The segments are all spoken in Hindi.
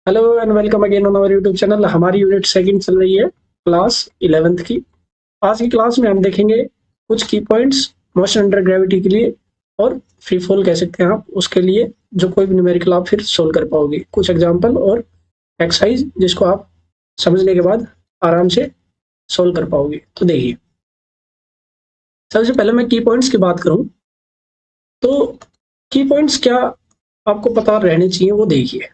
Hello and welcome again on our YouTube channel. हमारी यूनिट सेकंड चल रही है क्लास 11th की। आज की क्लास में हम देखेंगे कुछ की पॉइंट्स मोशन अंडर ग्रेविटी के लिए और फ्री फॉल कह सकते हैं आप उसके लिए, जो कोई भी न्यूमेरिकल आप फिर सोल्व कर पाओगे। कुछ एग्जांपल और एक्सरसाइज जिसको आप समझने के बाद आराम से सोल्व कर पाओगे। तो देखिए, सबसे पहले मैं की पॉइंट्स की बात करूं तो की पॉइंट्स क्या आपको पता रहने चाहिए वो देखिए।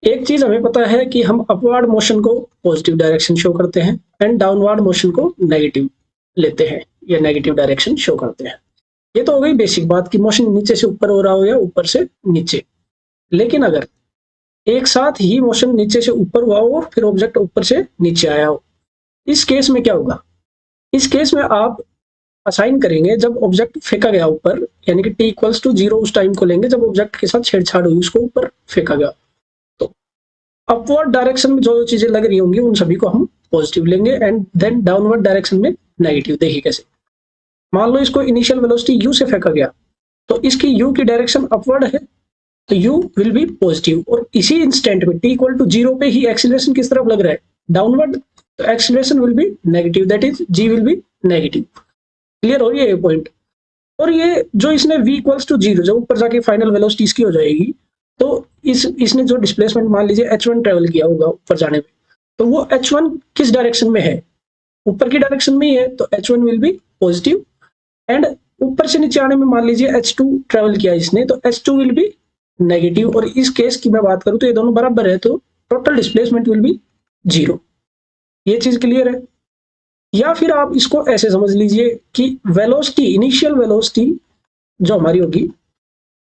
एक चीज हमें पता है कि हम अपवर्ड मोशन को पॉजिटिव डायरेक्शन शो करते हैं एंड डाउनवर्ड मोशन को नेगेटिव लेते हैं या नेगेटिव डायरेक्शन शो करते हैं। ये तो हो गई बेसिक बात कि मोशन नीचे से ऊपर हो रहा हो या ऊपर से नीचे। लेकिन अगर एक साथ ही मोशन नीचे से ऊपर हुआ हो फिर ऑब्जेक्ट ऊपर से नीचे आया हो, इस केस में क्या होगा? इस केस में आप असाइन करेंगे जब ऑब्जेक्ट फेंका गया ऊपर, यानी कि t इक्वल्स टू 0 उस टाइम को लेंगे जब ऑब्जेक्ट के साथ छेड़छाड़ हुई, उसको ऊपर फेंका गया। तो अपवर्ड डायरेक्शन में जो चीजें लग रही होंगी उन सभी को हम पॉजिटिव लेंगे एंड देन डाउनवर्ड डायरेक्शन में नेगेटिव। देखिए कैसे। मान लो इसको इनिशियल वेलोसिटी u से फेंका गया तो इसकी u की डायरेक्शन अपवर्ड है तो u विल बी पॉजिटिव, और इसी इंस्टेंट में t इक्वल टू 0 पे ही एक्सीलरेशन किस तरफ लग रहा है? डाउनवर्ड। तो acceleration will be negative, that is g will be negative. Clear हो रही है ये पॉइंट? और ये जो इसने v इक्वल्स टू 0 जब ऊपर जाके फाइनल वेलोसिटी इसकी हो जाएगी तो इसने जो डिस्प्लेसमेंट मान लीजिए h1 ट्रेवल किया होगा ऊपर जाने में, तो वो h1 किस डायरेक्शन में है? ऊपर की डायरेक्शन में ही है, तो h1 will be positive. And ऊपर से नीचे आने में मान लीजिए h2 ट्रेवल किया इसने, तो h2 विल बी नेगेटिव। और इस केस की मैं बात करूं तो ये दोनों बराबर है, तो टोटल डिस्प्लेसमेंट विल बी 0। ये चीज क्लियर है? या फिर आप इसको ऐसे समझ लीजिए कि वेलोसिटी, इनिशियल वेलोसिटी जो हमारी होगी,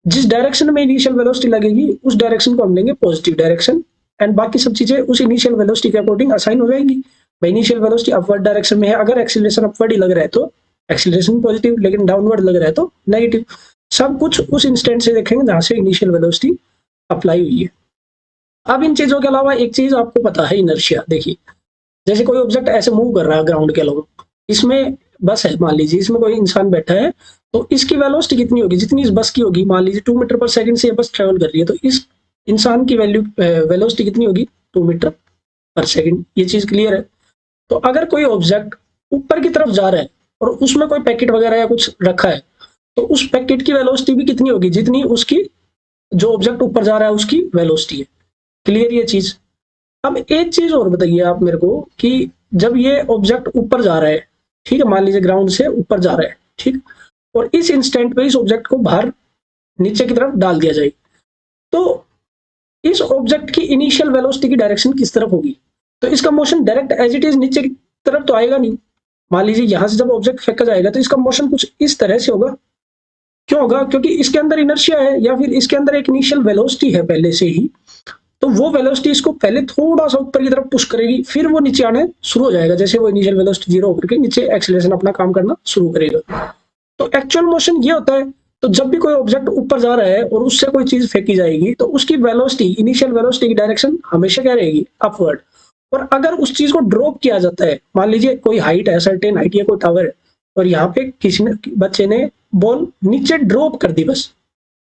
जिस डायरेक्शन में इनिशियल वेलोसिटी लगेगी उस डायरेक्शन को हम लेंगे पॉजिटिव डायरेक्शन एंड बाकी सब चीजें उस इनिशियल वेलोसिटी के अकॉर्डिंग असाइन हो जाएंगी। भाई इनिशियल वेलोसिटी अपवर्ड डायरेक्शन में है, अगर एक्सीलरेशन अपवर्ड ही लग रहा है तो एक्सीलरेशन पॉजिटिव, लेकिन डाउनवर्ड लग रहा है तो नेगेटिव। सब कुछ उस इंस्टेंट से देखेंगे जहां से इनिशियल वेलोसिटी अप्लाई हुई है। अब इन चीजों के अलावा एक चीज आपको पता है, इनर्शिया। देखिए, जैसे कोई ऑब्जेक्ट ऐसे मूव कर रहा है ग्राउंड के अलावा, इसमें बस है मान लीजिए, इसमें कोई इंसान बैठा है, तो इसकी वेलोसिटी कितनी होगी? जितनी इस बस की होगी, मान लीजिए 2 मीटर पर सेकंड से ये बस ट्रेवल कर रही है, तो इस इंसान की वेलोसिटी कितनी होगी? 2 मीटर पर सेकंड। ये चीज क्लियर है? तो अगर कोई ऑब्जेक्ट ऊपर की तरफ जा रहा है और उसमें कोई पैकेट वगैरह या कुछ रखा है, तो उस पैकेट की वेलोसिटी भी कितनी होगी? जितनी उसकी, जो ऑब्जेक्ट ऊपर जा रहा है उसकी वेलोसिटी है। क्लियर ये चीज? अब एक चीज और बताइए आप मेरे को कि जब ये ऑब्जेक्ट ऊपर जा रहा है, ठीक है, मान लीजिए ग्राउंड से ऊपर जा रहा है, ठीक, और इस इंस्टेंट पे इस ऑब्जेक्ट को बाहर नीचे की तरफ डाल दिया जाए, तो इस ऑब्जेक्ट की इनिशियल वेलोसिटी की डायरेक्शन किस तरफ होगी? तो इसका motion direct as it is नीचे की तरफ तो आएगा नहीं। मान लीजिए यहां से जब ऑब्जेक्ट फेंका जाएगा तो इसका मोशन कुछ इस तरह से होगा। क्यों होगा? क्योंकि इसके अंदर इनर्शिया है या फिर इसके अंदर एक इनिशियल वेलोसिटी है पहले से ही, तो वो वेलोसिटी इसको पहले थोड़ा सा ऊपर की तरफ पुश करेगी, फिर वो नीचे आने शुरू हो जाएगा। जैसे वो इनिशियल वेलोसिटी 0 होकर के नीचे एक्सीलरेशन अपना काम करना शुरू करेगा। तो एक्चुअल मोशन ये होता है। तो जब भी कोई ऑब्जेक्ट ऊपर जा रहा है और उससे कोई चीज फेंकी जाएगी तो उसकी वेलोसिटी, इनिशियल वेलोसिटी की डायरेक्शन हमेशा क्या रहेगी? अपवर्ड। और अगर उस चीज को ड्रॉप किया जाता है, मान लीजिए कोई हाइट है, सर्टेन हाइट या कोई टावर है, और यहाँ पे किसी ने, बच्चे ने बॉल नीचे ड्रॉप कर दी, बस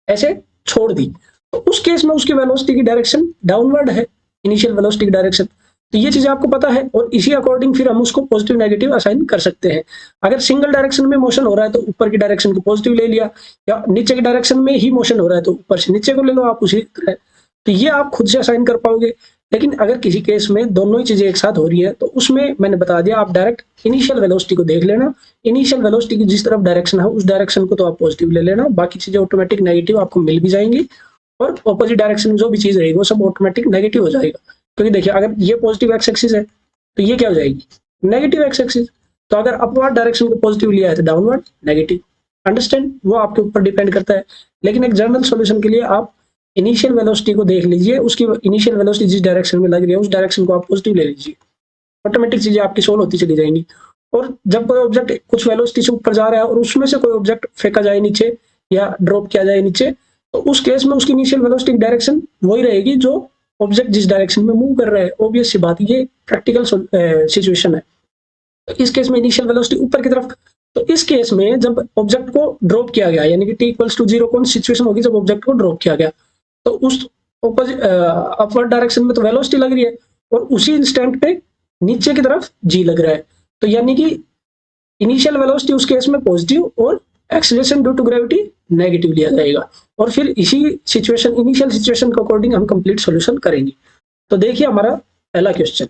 ऐसे छोड़ दी, तो उस केस में उसकी वेलोसिटी की डायरेक्शन डाउनवर्ड है, इनिशियल वेलोसिटी की डायरेक्शन। तो ये चीजें आपको पता है और इसी अकॉर्डिंग फिर हम उसको पॉजिटिव नेगेटिव असाइन कर सकते हैं। अगर सिंगल डायरेक्शन में मोशन हो रहा है तो ऊपर की डायरेक्शन को पॉजिटिव ले लिया, या नीचे की डायरेक्शन में ही मोशन हो रहा है तो ऊपर से नीचे को ले लो आप उसी तरह। तो ये आप खुद से असाइन कर पाओगे। लेकिन अगर किसी केस में दोनों ही चीजें एक साथ हो रही है तो उसमें मैंने बता दिया, आप डायरेक्ट इनिशियल वेलोसिटी को देख लेना, इनिशियल वेलोसिटी की जिस तरफ डायरेक्शन है उस डायरेक्शन को तो आप पॉजिटिव ले लेना, बाकी चीजें ऑटोमेटिक नेगेटिव आपको मिल भी जाएंगी, और ऑपोजिट डायरेक्शन में जो भी चीज रहेगी वो सब ऑटोमेटिक नेगेटिव हो जाएगा। क्योंकि देखिए, अगर ये पॉजिटिव एक्स एक्सिस है तो ये क्या हो जाएगी? Negative x axis. तो अगर अपवर्ड डायरेक्शन को पॉजिटिव लिया है तो डाउनवर्ड नेगेटिव। अंडरस्टैंड? वो आपके ऊपर डिपेंड करता है। लेकिन एक जनरल सॉल्यूशन के लिए आप इनिशियल वेलोसिटी को देख लीजिए, उसकी इनिशियल वेलोसिटी जिस डायरेक्शन में लग रही है उस डायरेक्शन को आप पॉजिटिव ले लीजिए, ऑटोमेटिक चीजें आपकी सोल्व होती चली जाएंगी। और जब कोई ऑब्जेक्ट कुछ वेलोसिटी से ऊपर जा रहा है और उसमें से कोई ऑब्जेक्ट फेंका जाए नीचे या ड्रॉप किया जाए नीचे, तो उस केस में उसकी इनिशियल वेलोसिटी डायरेक्शन वही रहेगी जो ऑब्जेक्ट जिस डायरेक्शन में मूव कर रहा है। ऑब्वियस सी बात, ये प्रैक्टिकल सिचुएशन है। तो इस केस में इनिशियल वेलोसिटी ऊपर की तरफ। तो इस केस में जब ऑब्जेक्ट को ड्रॉप किया गया, यानी कि t इक्वल्स टू 0 कौन सिचुएशन होगी? जब ऑब्जेक्ट को ड्रॉप किया गया, तो उस ऑपोजिट अपवर्ड डायरेक्शन में तो वेलोसिटी लग रही है और उसी इंस्टेंट पे नीचे की तरफ जी लग रहा है, तो यानी कि इनिशियल वेलोसिटी उस केस में पॉजिटिव और acceleration due to gravity negative लिया जाएगा। और फिर इसी सिचुएशन इनिशियल सिचुएशन के अकॉर्डिंग हम कंप्लीट सॉल्यूशन करेंगे। तो देखिए हमारा पहला क्वेश्चन,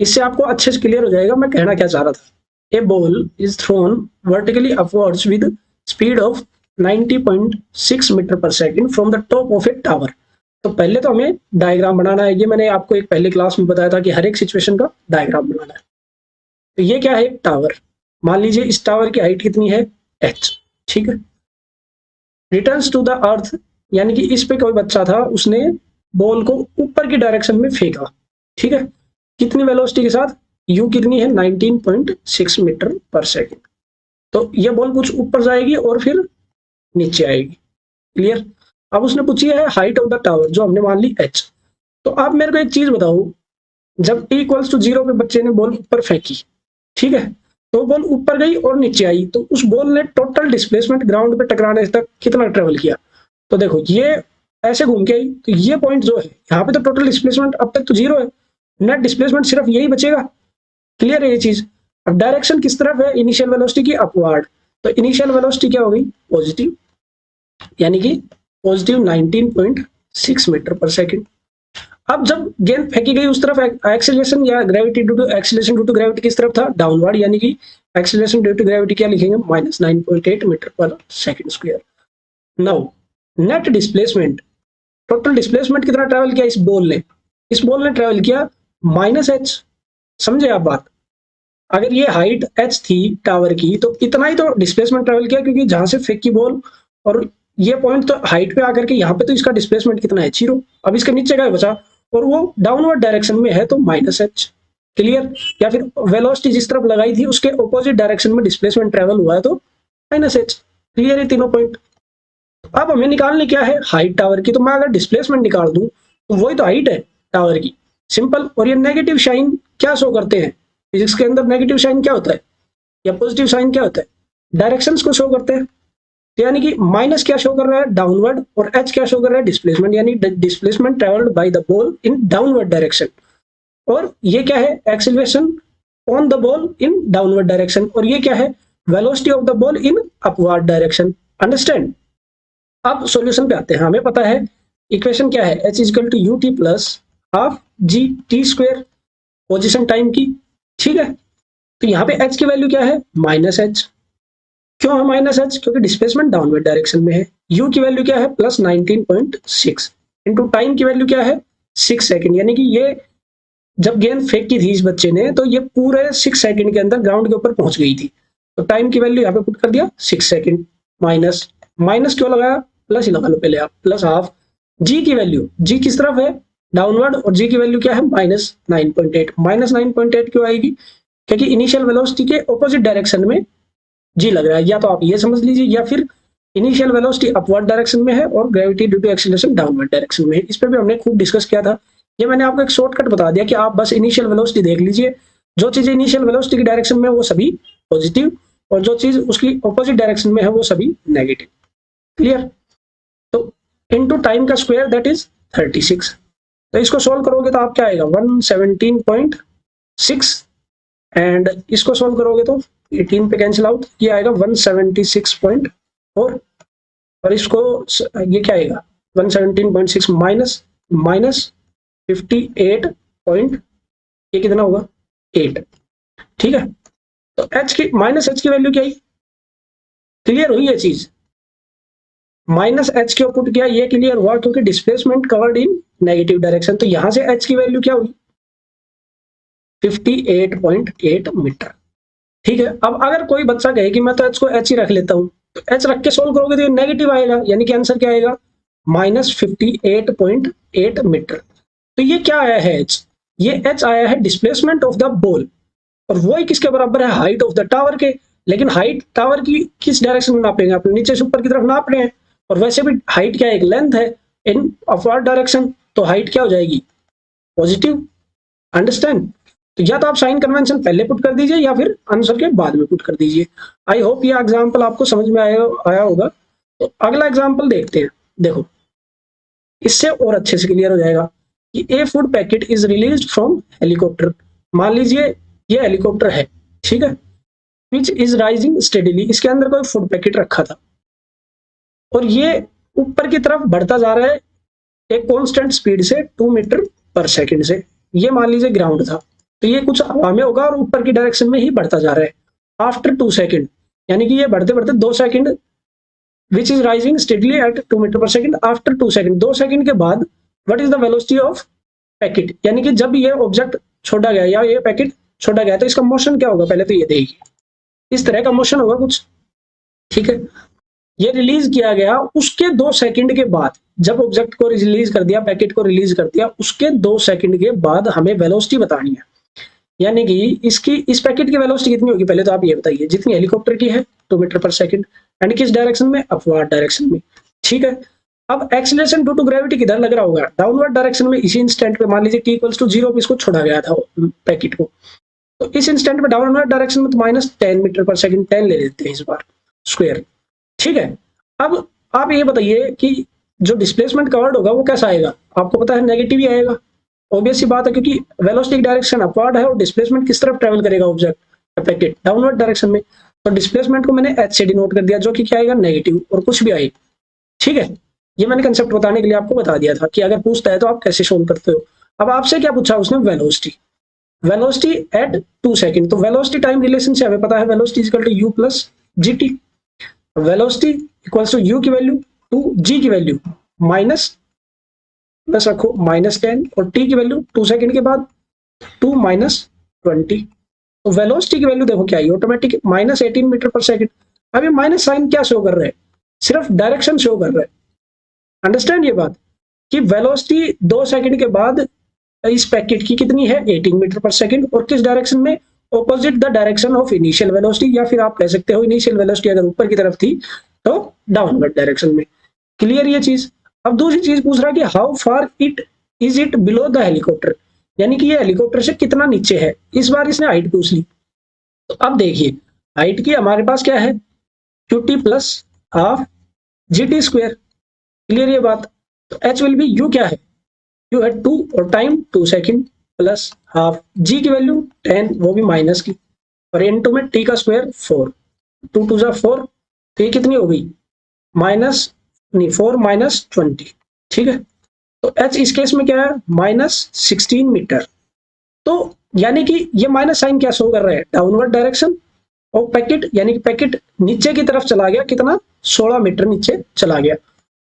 इससे आपको अच्छे से क्लियर हो जाएगा मैं कहना क्या चाह रहा था। A ball is thrown vertically upwards with speed of 90.6 metre per second from the top of a tower. तो पहले तो हमें डायग्राम बनाना है, ये मैंने आपको एक पहले क्लास में बताया था कि हर एक सिचुएशन का डायग्राम बनाना है। तो ये क्या है, एक टावर, मान लीजिए इस टावर की हाइट कितनी है h, ठीक है। रिटर्न्स टू द अर्थ, यानी कि इस पे कोई बच्चा था, उसने बॉल को ऊपर की डायरेक्शन में फेंका, ठीक है, कितनी वेलोसिटी के साथ, u कितनी है 19.6 मीटर पर सेकेंड। तो ये बॉल कुछ ऊपर जाएगी और फिर नीचे आएगी, क्लियर। अब उसने पूछी है हाइट ऑफ द टावर, जो हमने मान ली h। तो आप मेरे को एक चीज बताओ, जब t इक्वल्स टू 0 पे बच्चे ने बॉल ऊपर फेंकी, ठीक है, तो बॉल ऊपर गई और नीचे आई, तो उस बॉल ने टोटल डिस्प्लेसमेंट ग्राउंड पे टकराने तक कितना ट्रेवल किया। तो देखो ये ऐसे घूम के आई, तो ये पॉइंट जो है यहाँ पे तो टोटल डिस्प्लेसमेंट अब तक तो 0 है, नेट डिस्प्लेसमेंट सिर्फ यही बचेगा, क्लियर है ये चीज। अब डायरेक्शन किस तरफ है, इनिशियल वेलोसिटी की अपवर्ड, तो इनिशियल वेलोसिटी क्या हो गई पॉजिटिव, यानी कि पॉजिटिव 19.6 मीटर पर सेकेंड। अब जब गेंद फेंकी गई उस तरफ एक्सीलरेशन या gravity due to acceleration due to gravity किस तरफ था, डाउनवर्ड, यानी कि एक्सीलरेशन ड्यू टू ग्रेविटी क्या लिखेंगे -9.8 metre per second square. Now net displacement, total displacement कितना ट्रेवल किया इस बॉल ने, इस बॉल ने ट्रेवल किया -h, समझे आप बात। अगर ये हाइट h थी टावर की तो इतना ही तो डिस्प्लेसमेंट ट्रेवल किया, क्योंकि जहां से फेंकी बॉल और ये पॉइंट तो हाइट पे आकर के यहाँ पे तो इसका डिस्प्लेसमेंट कितना है 0। अब इसके नीचे का बचा और वो डाउनवर्ड डायरेक्शन में है तो -h, क्लियर। या फिर वेलोसिटी जिस तरफ लगाई थी उसके ऑपोजिट डायरेक्शन में डिस्प्लेसमेंट ट्रेवल हुआ है तो -h, क्लियर है तीनों पॉइंट। अब हमें निकालनी क्या है, हाइट टावर की। तो मैं अगर डिस्प्लेसमेंट निकाल दूं तो वही तो हाइट है टावर की, सिंपल। और ये नेगेटिव साइन क्या शो करते हैं, फिजिक्स के अंदर नेगेटिव साइन क्या होता है या पॉजिटिव साइन क्या होता है, डायरेक्शंस को शो करते हैं। तो यानी कि माइनस क्या शो कर रहा है डाउनवर्ड, और h क्या शो कर रहा है डिस्प्लेसमेंट, यानी displacement travelled by the ball in downward direction. और ये क्या है acceleration on the ball in downward direction, और ये क्या है velocity of the ball in upward direction, understand. अब सॉल्यूशन पे आते हैं। हमें पता है इक्वेशन क्या है, h equal to ut plus half g t square, position time की, ठीक है। तो यहाँ पे h की वैल्यू क्या है -h, क्यों है -h, क्योंकि डिस्प्लेसमेंट डाउनवर्ड डायरेक्शन में है। u की वैल्यू क्या है +19.6 इंटू टाइम की वैल्यू क्या है 6 सेकेंड, यानी कि ये जब गेंद फेंकी थी इस बच्चे ने तो ये पूरे 6 सेकेंड के अंदर ग्राउंड के ऊपर पहुंच गई थी। तो टाइम की वैल्यू यहाँ पे पुट कर दिया 6 सेकेंड, माइनस माइनस क्यों लगाया, प्लस ही लगा लो पहले आप, प्लस हाफ। जी की वैल्यू, जी किस तरफ है डाउनवर्ड, और जी की वैल्यू क्या है -9.8। -9.8 क्यों आएगी, क्योंकि इनिशियल वेलोसिटी के ऑपोजिट डायरेक्शन में जी लग रहा है। या तो आप ये समझ लीजिए, या फिर इनिशियल वेलोसिटी अपवर्ड डायरेक्शन में है और gravity due to acceleration downward direction में है। इस पर भी हमने खूब डिस्कस किया था, ये मैंने आपको एक शॉर्टकट बता दिया कि आप बस इनिशियल वेलोसिटी देख लीजिए, जो चीज इनिशियल वेलोसिटी की डायरेक्शन में है वो सभी पॉजिटिव, और जो चीज उसकी ऑपोजिट डायरेक्शन में है वो सभी नेगेटिव, क्लियर। तो इनटू टाइम का स्क्वायर दैट इज 36। तो इसको सोल्व करोगे तो आप क्या आएगा 117.6, एंड इसको सोल्व करोगे तो 18 पे कैंसिल आउट, ये आएगा 176.4, और इसको ये क्या आएगा 117.6 माइनस माइनस 58 पॉइंट, ये कितना होगा 8, ठीक है। तो h की -h की वैल्यू क्या है, क्लियर हुई ये चीज, -h के पुट किया, ये क्लियर हुआ क्योंकि displacement covered in negative direction. तो यहां से h की वैल्यू क्या हुई 58.8 मीटर, ठीक है। अब अगर कोई बच्चा कहे कि मैं तो h को h ही रख लेता हूं, तो h रख के सोल्व करोगे तो ये नेगेटिव आएगा, यानी कि आंसर क्या आएगा -58.8 मीटर। तो ये क्या आया है h, ये h आया है डिस्प्लेसमेंट ऑफ द बॉल, और वो ही किसके बराबर है हाइट ऑफ द टावर के। लेकिन हाइट टावर की किस डायरेक्शन में नापेंगे, अपने नीचे से ऊपर की तरफ नाप रहे हैं, और वैसे भी हाइट क्या है एक लेंथ है इन अपवर्ड डायरेक्शन, तो हाइट क्या हो जाएगी पॉजिटिव, अंडरस्टैंड। तो या तो आप साइन कन्वेंशन पहले पुट कर दीजिए या फिर आंसर के बाद में पुट कर दीजिए। आई होप ये एग्जांपल आपको समझ में आया होगा। तो अगला एग्जांपल देखते हैं। देखो इससे और अच्छे से क्लियर हो जाएगा कि ए food packet is released from helicopter. मान लीजिए ये हेलीकॉप्टर है, ठीक है, विच इज राइजिंग स्टेडिली, इसके अंदर कोई फूड पैकेट रखा था और ये ऊपर की तरफ बढ़ता जा रहा है एक कांस्टेंट स्पीड से 2 मीटर पर सेकंड से। ये मान लीजिए ग्राउंड था, तो ये कुछ हवा में होगा और ऊपर की डायरेक्शन में ही बढ़ता जा रहा है। आफ्टर 2 सेकंड, यानी कि ये बढ़ते बढ़ते 2 second, which is rising steadily at 2 metre पर सेकंड आफ्टर 2 सेकंड, 2 सेकंड के बाद what is the velocity of packet, यानी कि जब ये ऑब्जेक्ट छोड़ा गया या ये पैकेट छोड़ा गया तो इसका मोशन क्या होगा, पहले तो ये देखिए, इस तरह का मोशन होगा कुछ, ठीक है। ये रिलीज किया गया उसके 2 सेकंड के बाद, जब ऑब्जेक्ट को रिलीज कर दिया, पैकेट को रिलीज कर दिया, उसके 2 सेकंड के बाद हमें वेलोसिटी बतानी है। यानी कि इसकी इस पैकेट की वेलोसिटी कितनी होगी, पहले तो आप ये बताइए, जितनी हेलीकॉप्टर की है 2 मीटर पर सेकंड, एंड किस डायरेक्शन में, अपवर्ड डायरेक्शन में, ठीक है। अब एक्सीलरेशन ड्यू टू ग्रेविटी किधर लग रहा होगा, डाउनवर्ड डायरेक्शन में। इसी इंस्टेंट पे मान लीजिए t = 0 पे इसको छोड़ा गया था पैकेट को, तो इस इंस्टेंट पे डाउनवर्ड डायरेक्शन में तो -10 मीटर पर सेकंड, 10 ले लेते हैं इस बार स्क्वायर, ठीक है। अब आप ये बताइए कि जो डिस्प्लेसमेंट कवर्ड होगा वो कैसा आएगा, आपको पता है नेगेटिव ही आएगा, ऑब्वियस सी बात है, क्योंकि वेलोसिटी डायरेक्शन अपवर्ड है और डिस्प्लेसमेंट किस तरफ ट्रेवल करेगा ऑब्जेक्ट, पैकेट डाउनवर्ड डायरेक्शन में। तो डिस्प्लेसमेंट को मैंने h से डिनोट कर दिया, जो कि क्या आएगा, नेगेटिव, और कुछ भी आए, ठीक है। ये मैंने कंसेप्ट बताने के लिए आपको बता दिया था कि अगर पूछता है तो आप कैसे सोल्व करते हो। अब आपसे क्या पूछा उसने, वेलोसिटी, वेलोसिटी एट 2 सेकंड। तो वेलोसिटी टाइम रिलेशन से हमें पता है velocity equal to u plus gt, velocity equals to u की वैल्यू टू g की वैल्यू माइनस, बस रखो -10, और t की वैल्यू 2 सेकंड के बाद 2 - 20। तो वेलोसिटी की वैल्यू देखो क्या आई, ऑटोमेटिक -18 मीटर पर सेकंड। अब ये माइनस साइन क्या शो कर रहा है, सिर्फ डायरेक्शन शो कर रहा है। अंडरस्टैंड ये बात कि वेलोसिटी 2 सेकंड के बाद इस पैकेट की कितनी है, 18 मीटर पर सेकंड, और किस डायरेक्शन में, opposite the direction of initial velocity, या फिर आप कह सकते हो इनिशियल वेलोसिटी अगर ऊपर की तरफ थी तो डाउनवर्ड डायरेक्शन में। क्लियर ये चीज। अब दूसरी चीज पूछ रहा है कि how far it below the helicopter, यानी कि ये हेलीकॉप्टर से कितना नीचे है। इस बार इसने हाइट पूछ ली, तो अब देखिए हाइट की हमारे पास क्या है, qt plus half gt square. Clear ये बात। तो h विल बी u क्या है, u है 2 और time 2 second plus half, g की वैल्यू 10, वो भी माइनस की, और इनटू में t का स्क्वायर 4, 2 2 जा 4, तो ये कितनी हो गई, -4 - 20, ठीक है। तो h इस केस में क्या है, -16 मीटर। तो यानी कि ये माइनस साइन क्या शो कर रहा है, डाउनवर्ड डायरेक्शन, और पैकेट यानी कि पैकेट नीचे की तरफ चला गया, कितना, 16 मीटर नीचे चला गया।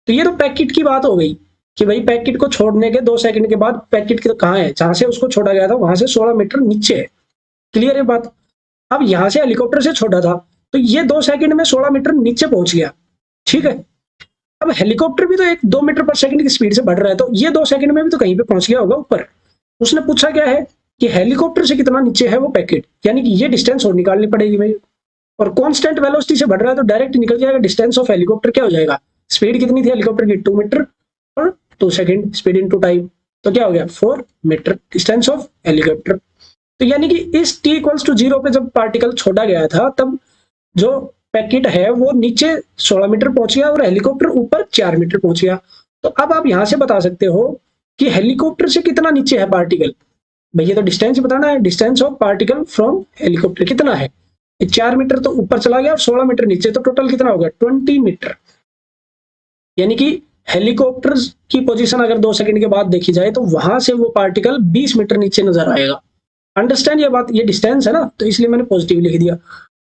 तो ये तो पैकेट की बात हो गई कि भाई पैकेट को छोड़ने के 2 सेकंड के बाद पैकेट कहाँ है, जहां से उसको छोड़ा गया था वहां से 16 मीटर नीचे है। क्लियर है बात। अब यहां से हेलीकॉप्टर से छोड़ा था तो ये 2 सेकंड में 16 मीटर नीचे पहुंच गया, ठीक है। अब हेलीकॉप्टर भी तो 2 मीटर पर सेकंड की स्पीड से बढ़ रहा है, तो ये 2 सेकंड में भी तो कहीं पे पहुंच गया होगा ऊपर। उसने पूछा क्या है कि हेलीकॉप्टर से कितना नीचे है वो पैकेट, यानी कि ये डिस्टेंस और निकालनी पड़ेगी भाई। और कांस्टेंट वेलोसिटी से बढ़ रहा है तो डायरेक्ट निकल जाएगा, डिस्टेंस ऑफ हेलीकॉप्टर क्या हो जाएगा, स्पीड कितनी थी हेलीकॉप्टर की, 2 मीटर और 2 सेकंड, स्पीड इनटू टाइम, तो क्या हो गया 4 मीटर डिस्टेंस ऑफ हेलीकॉप्टर। तो यानी कि इस t = 0 पे जब पार्टिकल छोड़ा गया था तब जो पैकेट है वो नीचे 16 मीटर पहुंच गया और हेलीकॉप्टर ऊपर 4 मीटर पहुंच गया। तो अब आप यहां से बता सकते हो कि हेलीकॉप्टर से कितना नीचे है पार्टिकल, भैया तो डिस्टेंस बताना है, distance of particle from helicopter कितना है, 4 मीटर तो ऊपर चला गया और 16 मीटर नीचे, तो टोटल कितना होगा 20 मीटर। यानी कि हेलीकॉप्टर की पोजीशन अगर 2 सेकंड के बाद देखी जाए तो वहां से वो पार्टिकल 20 मीटर नीचे नजर आएगा। अंडरस्टैंड ये बात, ये डिस्टेंस है ना, तो इसलिए मैंने पॉजिटिव लिख दिया।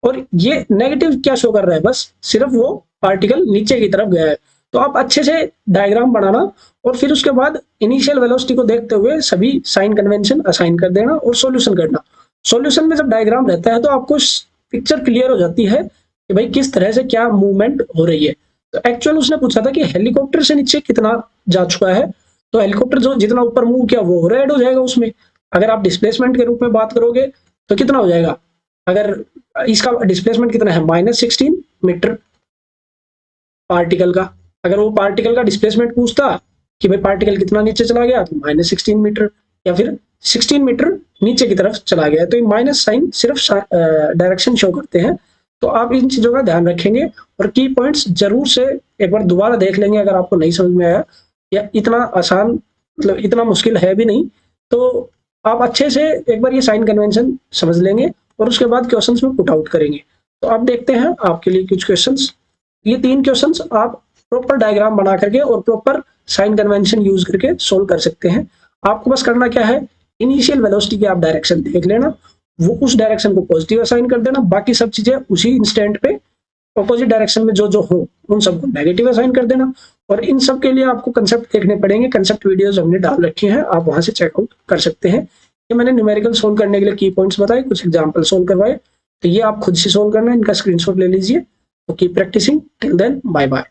और ये नेगेटिव क्या शो कर रहा है, बस सिर्फ वो पार्टिकल नीचे की तरफ गया है। तो आप अच्छे से डायग्राम बनाना और फिर उसके बाद इनिशियल वेलोसिटी को देखते हुए सभी साइन कन्वेंशन असाइन कर देना और सॉल्यूशन करना। सॉल्यूशन में जब डायग्राम रहता है तो आपको पिक्चर क्लियर हो जाती है कि भाई किस तरह से क्या मूवमेंट हो रही है। तो एक्चुअल उसने पूछा था कि हेलीकॉप्टर से नीचे कितना जा चुका है, तो हेलीकॉप्टर जो जितना ऊपर मूव किया वो रेड हो जाएगा उसमें। अगर आप डिस्प्लेसमेंट के रूप में बात करोगे तो कितना हो जाएगा, अगर इसका डिस्प्लेसमेंट कितना है -16 मीटर पार्टिकल का, अगर वो पार्टिकल का डिस्प्लेसमेंट पूछता कि भाई पार्टिकल कितना नीचे चला गया तो -16 मीटर, या फिर 16 मीटर नीचे की तरफ चला गया, तो ये माइनस साइन सिर्फ डायरेक्शन शो करते हैं। तो आप इन चीजों का ध्यान रखेंगे और की पॉइंट्स जरूर से एक बार दोबारा देख लेंगे अगर आपको नहीं समझ में आया या इतना आसान, मतलब इतना मुश्किल है भी नहीं। तो आप अच्छे से एक बार ये साइन कन्वेंशन समझ लेंगे और उसके बाद क्वेश्चंस में पुट आउट करेंगे। तो आप देखते हैं आपके लिए कुछ क्वेश्चंस, ये 3 क्वेश्चंस आप प्रॉपर डायग्राम बना करके और प्रॉपर साइन कन्वेंशन यूज करके सोल्व कर सकते हैं। आपको बस करना क्या है, इनिशियल वेलोसिटी की आप डायरेक्शन देख लेना, वो उस डायरेक्शन को पॉजिटिव असाइन कर देना, बाकी सब चीजें उसी इंस्टेंट पे अपोजिट डायरेक्शन में जो जो हो उन सबको नेगेटिव असाइन कर देना। और इन सब के लिए आपको कंसेप्ट देखने पड़ेंगे, कंसेप्ट वीडियोस हमने डाल रखी हैं, आप वहां से चेकआउट कर सकते हैं। ये मैंने न्यूमेरिकल सोल्व करने के लिए की पॉइंट्स बताए, कुछ एग्जाम्पल सोल्व करवाए, तो ये आप खुद से सोल्व करना है, इनका स्क्रीनशॉट ले लीजिए। तो keep practising, till then bye bye.